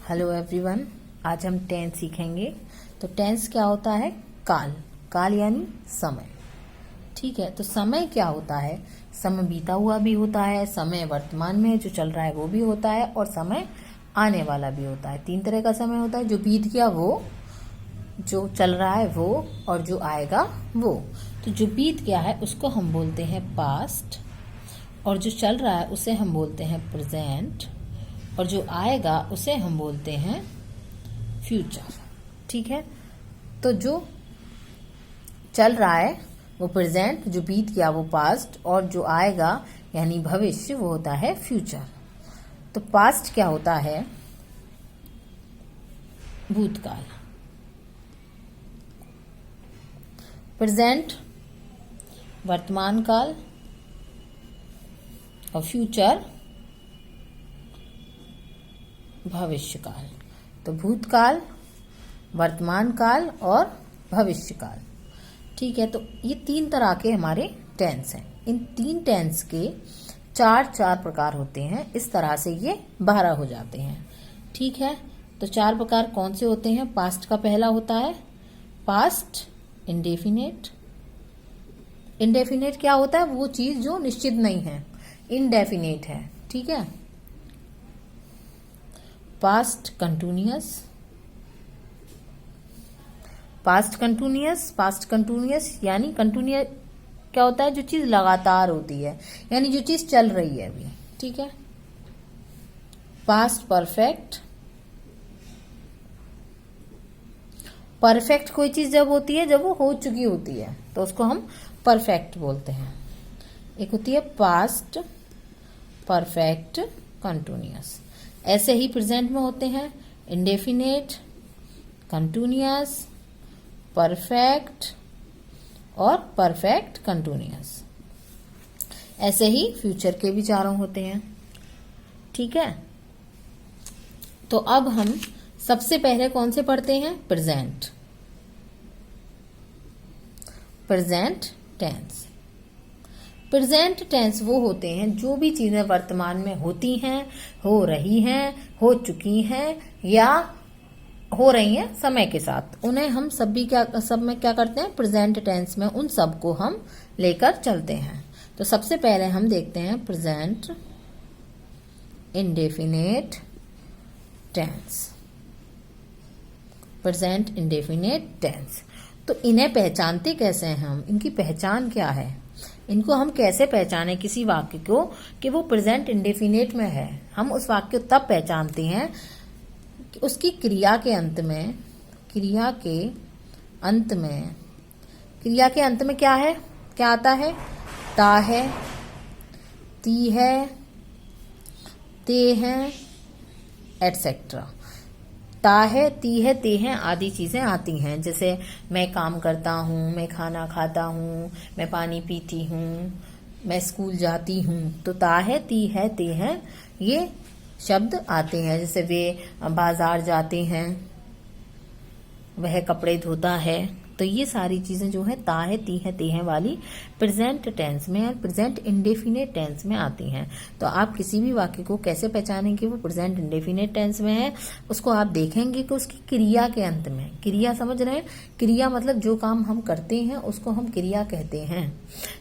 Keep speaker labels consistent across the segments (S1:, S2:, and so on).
S1: Hello everyone, आज हम tense सीखेंगे। तो टेंस क्या होता है? काल। काल यानी समय। ठीक है, तो समय क्या होता है? समय बीता हुआ भी होता है, समय वर्तमान में जो चल रहा है वो भी होता है, और समय आने वाला भी होता है। तीन तरह का समय होता है, जो बीत गया वो, जो चल रहा है वो, और जो आएगा वो। तो जो बीत गया है उसको हम बोलते हैं पास्ट, और जो चल रहा है उसे हम बोलते हैं प्रेजेंट, और जो आएगा उसे हम बोलते हैं फ्यूचर। ठीक है, तो जो चल रहा है वो प्रेजेंट, जो बीत गया वो पास्ट, और जो आएगा यानी भविष्य वो होता है फ्यूचर। तो पास्ट क्या होता है? भूतकाल। प्रेजेंट वर्तमान काल, और फ्यूचर भविष्य काल। तो भूतकाल, वर्तमान काल और भविष्य काल। ठीक है, तो ये तीन तरह के हमारे टेंस हैं। इन तीन टेंस के चार प्रकार होते हैं। इस तरह से ये 12 हो जाते हैं। ठीक है, तो 4 प्रकार कौन से होते हैं? पास्ट का पहला होता है पास्ट इंडेफिनेट। इंडेफिनेट क्या होता है? वो चीज जो निश्चित नहीं है, इनडेफिनेट है। ठीक है, past continuous. Past continuous, past continuous यानी कंटिन्यूअस क्या होता है? जो चीज लगातार होती है, यानी जो चीज चल रही है अभी। ठीक है, पास्ट परफेक्ट। परफेक्ट कोई चीज जब होती है जब वो हो चुकी होती है, तो उसको हम परफेक्ट बोलते हैं। एक होती है पास्ट परफेक्ट कंटिन्यूअस। ऐसे ही प्रेजेंट में होते हैं इंडेफिनेट, कंटिन्यूअस, परफेक्ट और परफेक्ट कंटिन्यूअस। ऐसे ही फ्यूचर के भी चारों होते हैं। ठीक है, तो अब हम सबसे पहले कौन से पढ़ते हैं? Present. Present tense. Present tense वो होते हैं जो भी चीजें वर्तमान में होती हैं, हो रही हैं, हो चुकी हैं या हो रही हैं समय के साथ, उन्हें हम सब में क्या करते हैं? प्रेजेंट टेंस में उन सब को हम लेकर चलते हैं। तो सबसे पहले हम देखते हैं present indefinite tense. Present indefinite tense. तो इन्हें पहचानते कैसे हैं हम? इनकी पहचान क्या है? इनको हम कैसे पहचाने किसी वाक्य को कि वो प्रेजेंट इंडेफिनेट में है? हम उस वाक्य को तब पहचानते हैं कि उसकी क्रिया के अंत में क्या है? क्या आता है? ता है, ती है, ते हैं, एटसेट्रा। ता है, ती है, ते हैं आदि चीजें आती हैं। जैसे मैं काम करता हूँ, मैं खाना खाता हूँ, मैं पानी पीती हूँ, मैं स्कूल जाती हूँ। तो ता है, ती है, ते हैं ये शब्द आते हैं। जैसे वे बाजार जाते हैं, वह कपड़े धोता है। तो ये सारी चीजें जो है ता है, ती है, ते हैं वाली प्रेजेंट टेंस में और प्रेजेंट इंडेफिनेट टेंस में आती हैं। तो आप किसी भी वाक्य को कैसे पहचानेंगे वो प्रेजेंट इंडेफिनेट टेंस में है? उसको आप देखेंगे कि उसकी क्रिया के अंत में, क्रिया समझ रहे हैं? क्रिया मतलब जो काम हम करते हैं उसको हम क्रिया कहते हैं।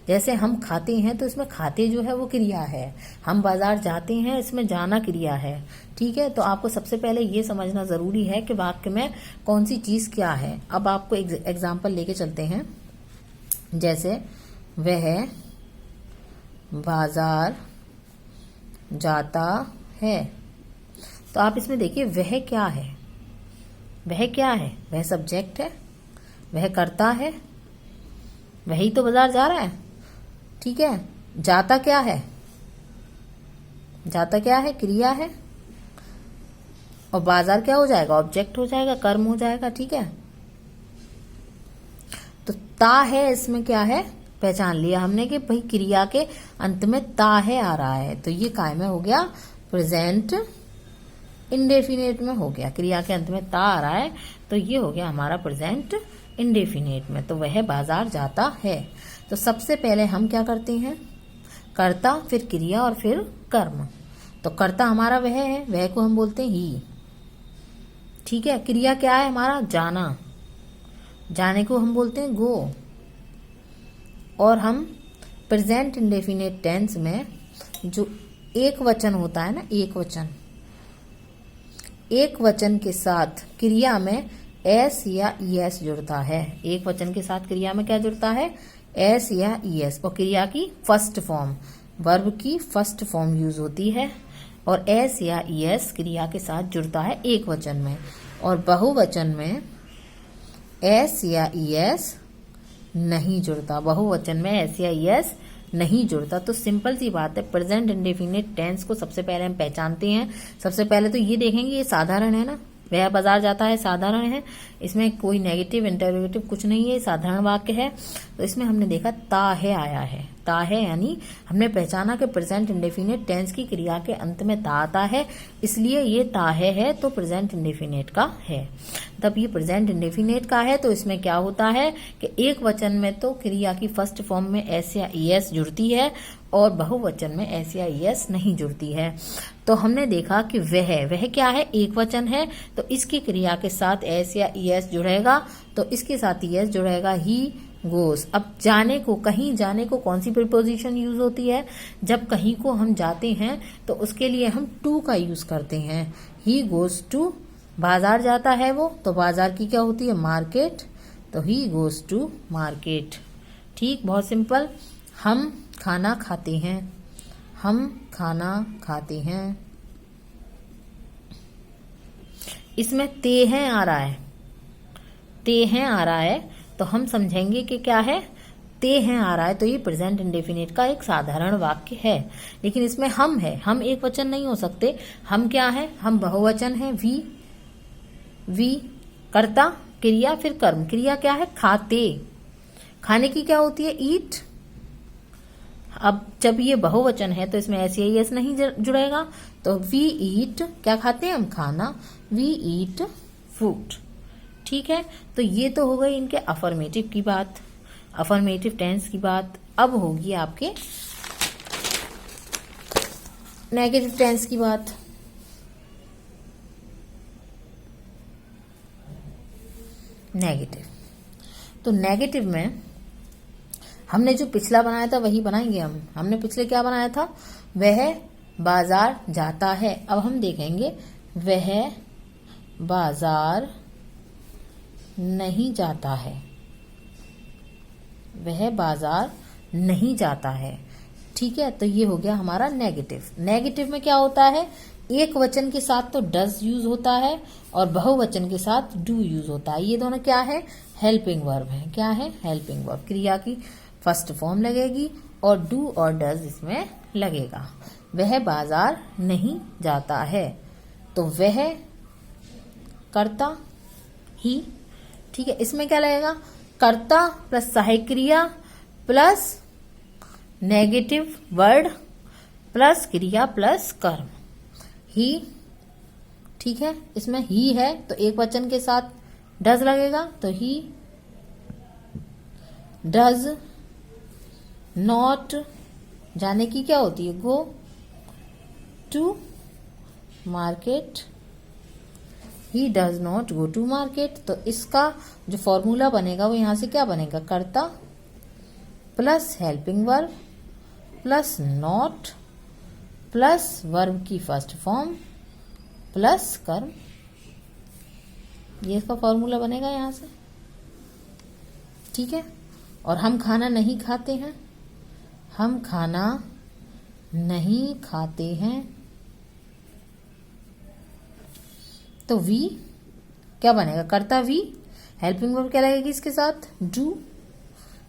S1: जैसे हम खाते हैं तो इसमें खाते जो है वो क्रिया है। हम बाजार जाते हैं, इसमें जाना क्रिया है। ठीक है, तो आपको सबसे पहले ये समझना जरूरी है कि वाक्य में कौन सी चीज क्या है। अब आपको एग्जाम्पल लेके चलते हैं। जैसे वह बाजार जाता है, तो आप इसमें देखिए वह क्या है? वह क्या है? वह सब्जेक्ट है, वह करता है, वही तो बाजार जा रहा है। ठीक है, जाता क्या है? जाता क्या है? क्रिया है। और बाजार क्या हो जाएगा? ऑब्जेक्ट हो जाएगा, कर्म हो जाएगा। ठीक है, तो ता है इसमें क्या है? पहचान लिया हमने कि भाई क्रिया के अंत में ता है आ रहा है, तो ये काय में हो गया? प्रेजेंट इंडेफिनेट में हो गया। क्रिया के अंत में ता आ रहा है तो ये हो गया हमारा प्रेजेंट इंडेफिनेट में। तो वह बाजार जाता है। तो सबसे पहले हम क्या करते हैं? कर्ता, फिर क्रिया और फिर कर्म। तो कर्ता हमारा वह है, वह को हम बोलते हैं ही। ठीक है। क्रिया क्या है हमारा? जाना, जाने को हम बोलते हैं गो। और हम प्रेजेंट इंडेफिनिट टेंस में जो एक वचन होता है ना, एक वचन के साथ क्रिया में एस या ईएस जुड़ता है। एक वचन के साथ क्रिया में क्या जुड़ता है? एस या ईएस। और क्रिया की फर्स्ट फॉर्म, वर्ब की फर्स्ट फॉर्म यूज होती है और एस या ईएस क्रिया के साथ जुड़ता है एक वचन में। और बहुवचन में एस या ईएस नहीं जुड़ता, बहुवचन में एस या ईएस नहीं जुड़ता। तो सिंपल सी बात है, प्रेजेंट इंडेफिनिट टेंस को सबसे पहले हम पहचानते हैं। सबसे पहले तो ये देखेंगे ये साधारण है ना, वह बाजार जाता है, साधारण है, इसमें कोई नेगेटिव इंटरोगेटिव कुछ नहीं है, साधारण वाक्य है। तो इसमें हमने देखा ता है आया है, ता है यानी हमने पहचाना कि प्रेजेंट इंडेफिनिट टेंस की क्रिया के अंत में ता आता है, इसलिए ये ता है तो प्रेजेंट इंडेफिनिट का है। तब ये प्रेजेंट इंडेफिनिट का है तो इसमें क्या होता है कि एक वचन में तो क्रिया की फर्स्ट फॉर्म में एस या ईएस जुड़ती है और बहुवचन में एस या ईएस नहीं जुड़ती है। तो हमने देखा कि वह क्या है? एक वचन है, तो इसकी क्रिया के साथ एस या ईएस जुड़ेगा, तो इसके साथ ईएस जुड़ेगा ही गोस। अब जाने को, कहीं जाने को कौन सी प्रीपोजिशन यूज होती है? जब कहीं को हम जाते हैं तो उसके लिए हम टू का यूज करते हैं। ही गोज टू, बाजार जाता है वो, तो बाजार की क्या होती है? मार्केट, तो ही गोज टू मार्केट। ठीक, बहुत सिंपल। हम खाना खाते हैं, हम खाना खाते हैं। इसमें ते हैं आ रहा है, ते हैं आ रहा है, तो हम समझेंगे कि क्या है? ते हैं आ रहा है, तो ये प्रेजेंट इंडेफिनिट का एक साधारण वाक्य है। लेकिन इसमें हम है, हम एक वचन नहीं हो सकते। हम क्या है? हम बहुवचन है। वी कर्ता, क्रिया, फिर कर्म। क्रिया क्या है? खाते, खाने की क्या होती है? ईट। अब जब ये बहुवचन है तो इसमें एस या ईएस नहीं जुड़ेगा, तो वी ईट, क्या खाते हैं हम? खाना। We eat food. ठीक है, तो ये तो हो गई इनके अफर्मेटिव की बात, अफर्मेटिव टेंस की बात। अब होगी आपके नेगेटिव टेंस की बात। नेगेटिव, तो नेगेटिव में हमने जो पिछला बनाया था वही बनाएंगे हम। हमने पिछले क्या बनाया था? वह बाजार जाता है। अब हम देखेंगे वह बाजार नहीं जाता है, वह बाजार नहीं जाता है। ठीक है, तो ये हो गया हमारा नेगेटिव। नेगेटिव में क्या होता है? एक वचन के साथ तो डज यूज होता है और बहुवचन के साथ डू यूज होता है। ये दोनों क्या है? हेल्पिंग वर्ब है। क्या है? Helping verb. क्रिया की फर्स्ट फॉर्म लगेगी और डू और डज इसमें लगेगा। वह बाजार नहीं जाता है, तो वह कर्ता ही। ठीक है, इसमें क्या लगेगा? कर्ता प्लस सहायक क्रिया प्लस नेगेटिव वर्ड प्लस क्रिया प्लस कर्म, ही। ठीक है, इसमें ही है तो एक वचन के साथ डज लगेगा, तो ही डज नॉट, जाने की क्या होती है? Go to market. He does not go to market. तो इसका जो फॉर्मूला बनेगा वो यहां से क्या बनेगा? कर्ता plus helping verb plus not plus verb की फर्स्ट फॉर्म प्लस कर्म। ये इसका फॉर्मूला बनेगा यहां से। ठीक है, और हम खाना नहीं खाते हैं, हम खाना नहीं खाते हैं, तो वी क्या बनेगा? कर्ता वी, हेल्पिंग वर्ब क्या लगेगी इसके साथ? Do.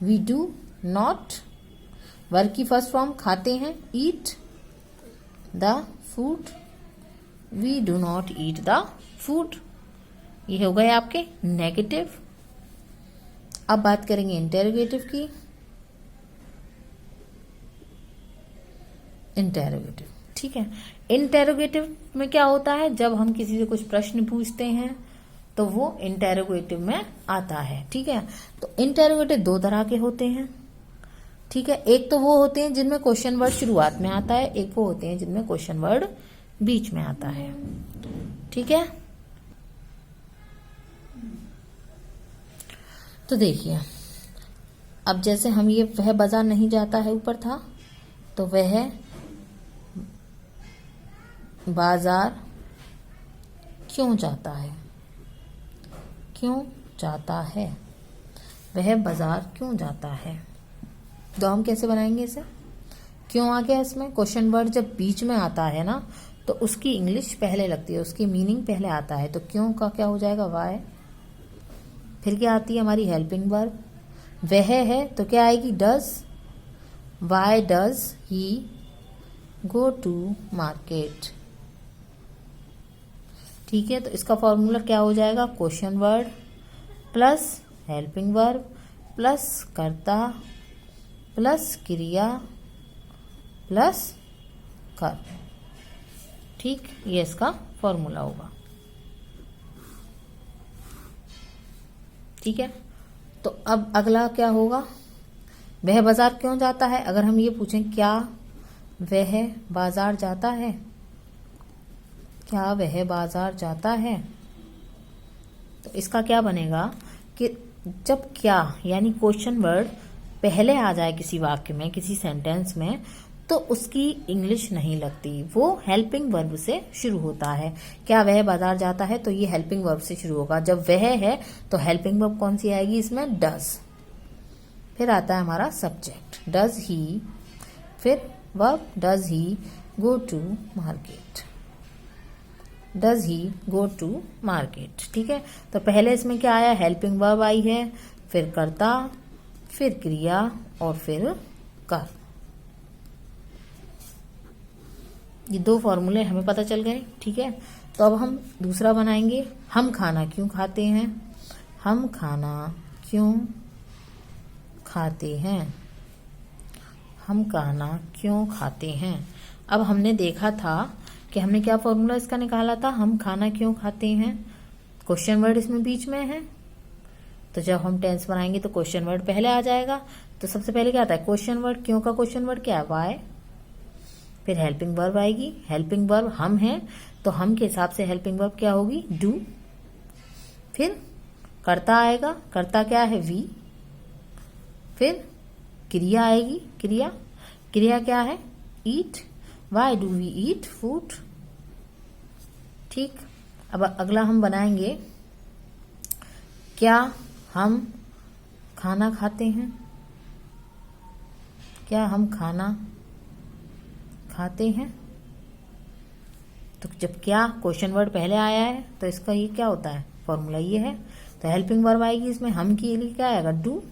S1: We do not, verb की फर्स्ट फॉर्म खाते हैं, eat the food. We do not eat the food. ये हो गए आपके नेगेटिव। अब बात करेंगे इंटेरोगेटिव की। इंटेरोगेटिव, ठीक है। इंटेरोगेटिव में क्या होता है? जब हम किसी से कुछ प्रश्न पूछते हैं तो वो इंटेरोगेटिव में आता है। ठीक है, तो इंटेरोगेटिव दो तरह के होते हैं। ठीक है, एक तो वो होते हैं जिनमें क्वेश्चन वर्ड शुरुआत में आता है, एक वो होते हैं जिनमें क्वेश्चन वर्ड बीच में आता है। ठीक है, तो देखिए, अब जैसे हम ये वह बाजार नहीं जाता है ऊपर था, तो वह बाजार क्यों जाता है, क्यों जाता है, वह बाजार क्यों जाता है। तो हम कैसे बनाएंगे इसे, क्यों आ गया इसमें, क्वेश्चन वर्ड जब बीच में आता है ना तो उसकी इंग्लिश पहले लगती है, उसकी मीनिंग पहले आता है। तो क्यों का क्या हो जाएगा, वाई। फिर क्या आती है हमारी हेल्पिंग वर्ब, वह है तो क्या आएगी, does. Why does he go to market. ठीक है, तो इसका फॉर्मूला क्या हो जाएगा, question word plus helping verb plus कर्ता प्लस क्रिया प्लस कर। ठीक, ये इसका फॉर्मूला होगा। ठीक है, तो अब अगला क्या होगा, वह बाजार क्यों जाता है। अगर हम ये पूछें क्या वह बाजार जाता है, क्या वह बाजार जाता है, तो इसका क्या बनेगा कि जब क्या यानी क्वेश्चन वर्ड पहले आ जाए किसी वाक्य में, किसी सेंटेंस में, तो उसकी इंग्लिश नहीं लगती, वो हेल्पिंग वर्ब से शुरू होता है। क्या वह बाजार जाता है, तो ये हेल्पिंग वर्ब से शुरू होगा। जब वह है तो हेल्पिंग वर्ब कौन सी आएगी इसमें, डज। फिर आता है हमारा सब्जेक्ट, डज ही, फिर verb does he go to market, does he go to market. ठीक है, तो पहले इसमें क्या आया, हेल्पिंग वर्ब आई है, फिर कर्ता, फिर क्रिया और फिर कर। ये दो फॉर्मूले हमें पता चल गए। ठीक है, तो अब हम दूसरा बनाएंगे, हम खाना क्यों खाते हैं, हम खाना क्यों खाते हैं, हम खाना क्यों खाते हैं। अब हमने देखा था कि हमने क्या फॉर्मूला इसका निकाला था, हम खाना क्यों खाते हैं, क्वेश्चन वर्ड इसमें बीच में है, तो जब हम टेंस बनाएंगे तो क्वेश्चन वर्ड पहले आ जाएगा। तो सबसे पहले क्या आता है, क्वेश्चन वर्ड, क्यों का क्वेश्चन वर्ड क्या है, वाई। फिर हेल्पिंग वर्ब आएगी, हेल्पिंग वर्ब हम हैं तो हम के हिसाब से हेल्पिंग वर्ब क्या होगी, डू। फिर कर्ता आएगा, कर्ता क्या है, वी। फिर क्रिया आएगी, क्रिया, क्रिया क्या है, eat. Why do we eat food. ठीक, अब अगला हम बनाएंगे, क्या हम खाना खाते हैं, क्या हम खाना खाते हैं। तो जब क्या क्वेश्चन वर्ड पहले आया है तो इसका ये क्या होता है, फॉर्मूला ये है। तो हेल्पिंग वर्ब आएगी इसमें, हम के लिए क्या आएगा, डू।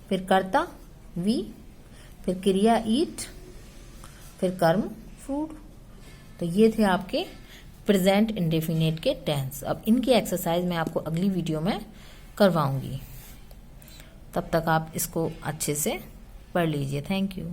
S1: फिर कर्ता वी, फिर क्रिया ईट, फिर कर्म फूड। तो ये थे आपके प्रेजेंट इंडेफिनिट के टेंस। अब इनकी एक्सरसाइज मैं आपको अगली वीडियो में करवाऊंगी, तब तक आप इसको अच्छे से पढ़ लीजिए। Thank you.